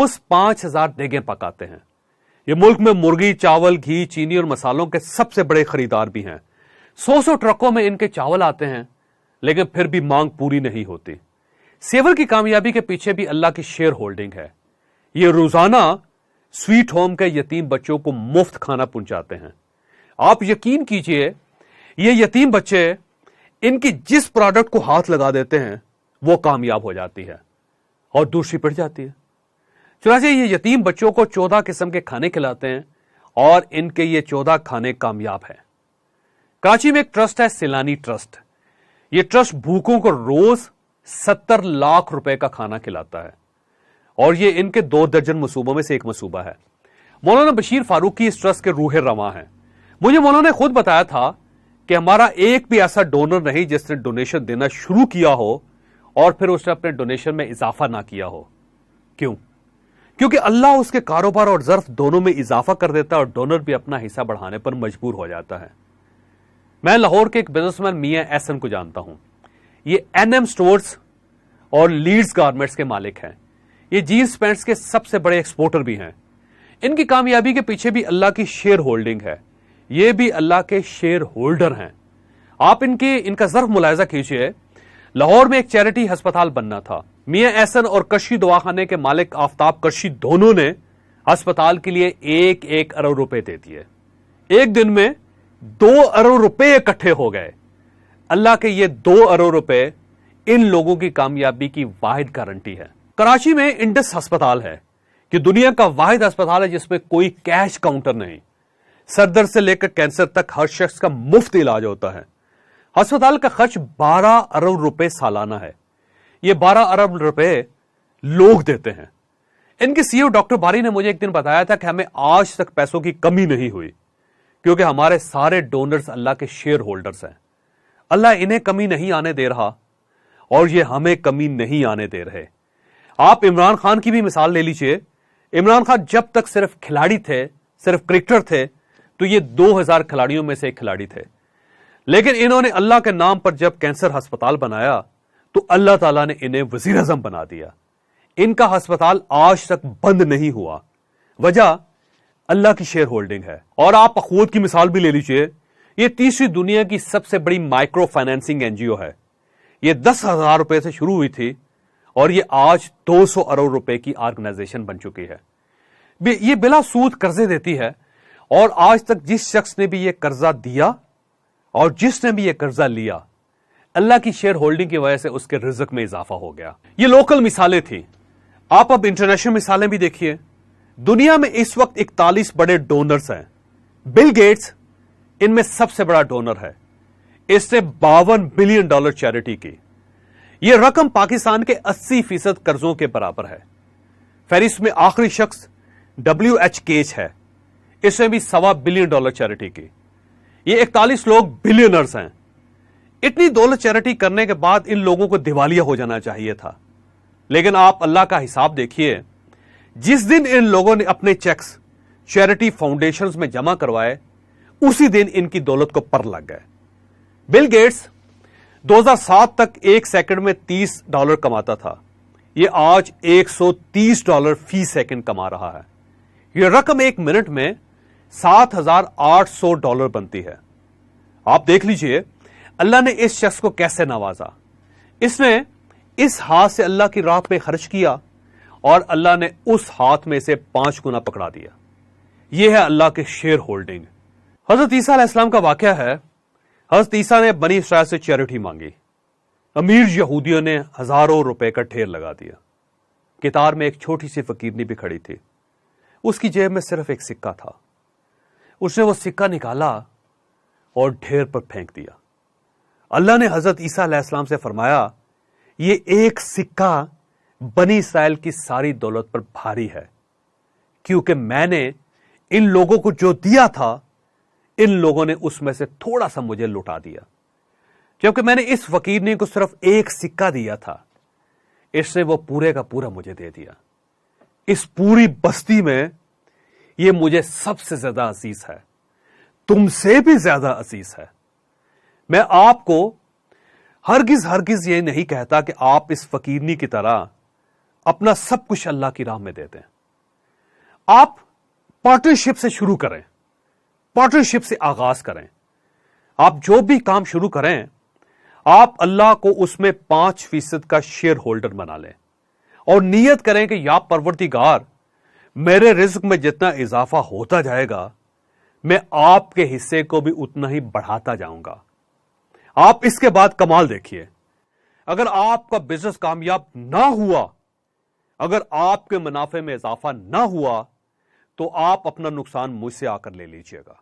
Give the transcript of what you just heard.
उस 5,000 देगें पकाते हैं। ये मुल्क में मुर्गी, चावल, घी, चीनी और मसालों के सबसे बड़े खरीदार भी हैं। 100 ट्रकों में इनके चावल आते हैं, लेकिन फिर भी मांग पूरी नहीं होती। सेवर की कामयाबी के पीछे भी अल्लाह की शेयर होल्डिंग है। ये रोजाना स्वीट होम के यतीम बच्चों को मुफ्त खाना पहुंचाते हैं। आप यकीन कीजिए, ये यतीम बच्चे इनकी जिस प्रोडक्ट को हाथ लगा देते हैं वो कामयाब हो जाती है और दूसरी पिट जाती है। चुनांचे ये यतीम बच्चों को 14 किस्म के खाने खिलाते हैं और इनके ये 14 खाने कामयाब हैं। कराची में एक ट्रस्ट है, सिलानी ट्रस्ट। ये ट्रस्ट भूखों को रोज 70 लाख रुपए का खाना खिलाता है और ये इनके 2 दर्जन मंसूबों में से एक मंसूबा है। मौलाना बशीर फारूकी इस ट्रस्ट के रूह रवां हैं। मुझे मौलाना ने खुद बताया था कि हमारा एक भी ऐसा डोनर नहीं जिसने डोनेशन देना शुरू किया हो और फिर उसने अपने डोनेशन में इजाफा ना किया हो। क्यों? क्योंकि अल्लाह उसके कारोबार और ज़र्फ दोनों में इजाफा कर देता है और डोनर भी अपना हिस्सा बढ़ाने पर मजबूर हो जाता है। मैं लाहौर के एक बिजनेसमैन मियां एहसन को जानता हूं। ये एनएम स्टोर्स और लीड्स गारमेंट्स के मालिक हैं। ये जीन्स पैंट्स के सबसे बड़े एक्सपोर्टर भी हैं। इनकी कामयाबी के पीछे भी अल्लाह की शेयर होल्डिंग है। ये भी अल्लाह के शेयर होल्डर हैं। आप इनका ज़र्फ मुलायजा कीजिए। लाहौर में एक चैरिटी अस्पताल बनना था। मियां एहसन और कशी दवाखाने के मालिक आफ्ताब कशी दोनों ने अस्पताल के लिए 1-1 अरब रुपए दे दिए। एक दिन में 2 अरब रुपए इकट्ठे हो गए। अल्लाह के ये 2 अरब रुपए इन लोगों की कामयाबी की वाहिद गारंटी है। कराची में इंडस अस्पताल है कि दुनिया का वाहिद अस्पताल है जिसमें कोई कैश काउंटर नहीं। सरदर्द से लेकर कैंसर तक हर शख्स का मुफ्त इलाज होता है। अस्पताल का खर्च 12 अरब रुपए सालाना है। ये 12 अरब रुपए लोग देते हैं। इनके सीईओ डॉक्टर बारी ने मुझे एक दिन बताया था कि हमें आज तक पैसों की कमी नहीं हुई क्योंकि हमारे सारे डोनर्स अल्लाह के शेयर होल्डर्स हैं। अल्लाह इन्हें कमी नहीं आने दे रहा और ये हमें कमी नहीं आने दे रहे। आप इमरान खान की भी मिसाल ले लीजिए। इमरान खान जब तक सिर्फ खिलाड़ी थे, सिर्फ क्रिकेटर थे, तो ये 2000 खिलाड़ियों में से एक खिलाड़ी थे। लेकिन इन्होंने अल्लाह के नाम पर जब कैंसर अस्पताल बनाया तो अल्लाह ताला ने इन्हें वजीर आज़म बना दिया। इनका अस्पताल आज तक बंद नहीं हुआ। वजह अल्लाह की शेयर होल्डिंग है। और आप अखूत की मिसाल भी ले लीजिए। ये तीसरी दुनिया की सबसे बड़ी माइक्रो फाइनेंसिंग एनजीओ है। ये 10,000 रुपए से शुरू हुई थी और ये आज 200 अरब रुपए की ऑर्गेनाइजेशन बन चुकी है। ये बिला सूद कर्जे देती है और आज तक जिस शख्स ने भी ये कर्जा दिया और जिसने भी ये कर्जा लिया, अल्लाह की शेयर होल्डिंग की वजह से उसके रिज़्क में इजाफा हो गया। ये लोकल मिसालें थी। आप अब इंटरनेशनल मिसालें भी देखिए। दुनिया में इस वक्त 41 बड़े डोनर्स हैं। बिल गेट्स इनमें सबसे बड़ा डोनर है। इसने $52 बिलियन चैरिटी की। यह रकम पाकिस्तान के 80% कर्जों के बराबर है। फेरिस में आखिरी शख्स WH केज है। इसने भी $1.25 बिलियन चैरिटी की। ये 41 लोग बिलियनर्स हैं। इतनी दौलत चैरिटी करने के बाद इन लोगों को दिवालिया हो जाना चाहिए था। लेकिन आप अल्लाह का हिसाब देखिए। जिस दिन इन लोगों ने अपने चेक्स चैरिटी फाउंडेशंस में जमा करवाए, उसी दिन इनकी दौलत को पर लग गए। बिल गेट्स 2007 तक 1 सेकंड में $30 कमाता था। यह आज $130 फी सेकंड कमा रहा है। यह रकम 1 मिनट में $7,800 बनती है। आप देख लीजिए अल्लाह ने इस शख्स को कैसे नवाजा। इसने इस हाथ से अल्लाह की राह पे खर्च किया और अल्लाह ने उस हाथ में से 5 गुना पकड़ा दिया। यह है अल्लाह के शेयर होल्डिंग। हजरत ईसा अलैहिस्सलाम का वाकया है। हजरत ईसा ने बनी इसराइल से चैरिटी मांगी। अमीर यहूदियों ने हजारों रुपए का ढेर लगा दिया। कितार में एक छोटी सी फकीरनी भी खड़ी थी। उसकी जेब में सिर्फ एक सिक्का था। उसने वो सिक्का निकाला और ढेर पर फेंक दिया। अल्लाह ने हजरत ईसा अलैहिस्सलाम से फरमाया, ये एक सिक्का बनी इसराइल की सारी दौलत पर भारी है, क्योंकि मैंने इन लोगों को जो दिया था, इन लोगों ने उसमें से थोड़ा सा मुझे लुटा दिया। जबकि मैंने इस फकीरनी को सिर्फ एक सिक्का दिया था, इसने वो पूरे का पूरा मुझे दे दिया। इस पूरी बस्ती में ये मुझे सबसे ज्यादा अजीज है, तुमसे भी ज्यादा अजीज है। मैं आपको हरगिज हरगिज ये नहीं कहता कि आप इस फकीरनी की तरह اپنا سب کچھ اللہ کی راہ میں دے دیں. آپ پارٹنرشپ سے شروع کریں, پارٹنرشپ سے آغاز کریں. آپ جو بھی کام شروع کریں, آپ اللہ کو اس میں 5% کا شیئر ہولڈر بنا لیں اور نیت کریں کہ یا پروردگار, میرے رزق میں جتنا اضافہ ہوتا جائے گا میں آپ کے حصے کو بھی اتنا ہی بڑھاتا جاؤں گا. آپ اس کے بعد کمال دیکھیے, اگر آپ کا بزنس کامیاب نہ ہوا, اگر آپ کے منافع میں اضافہ نہ ہوا, تو آپ اپنا نقصان مجھ سے آ کر لے لیجئے گا.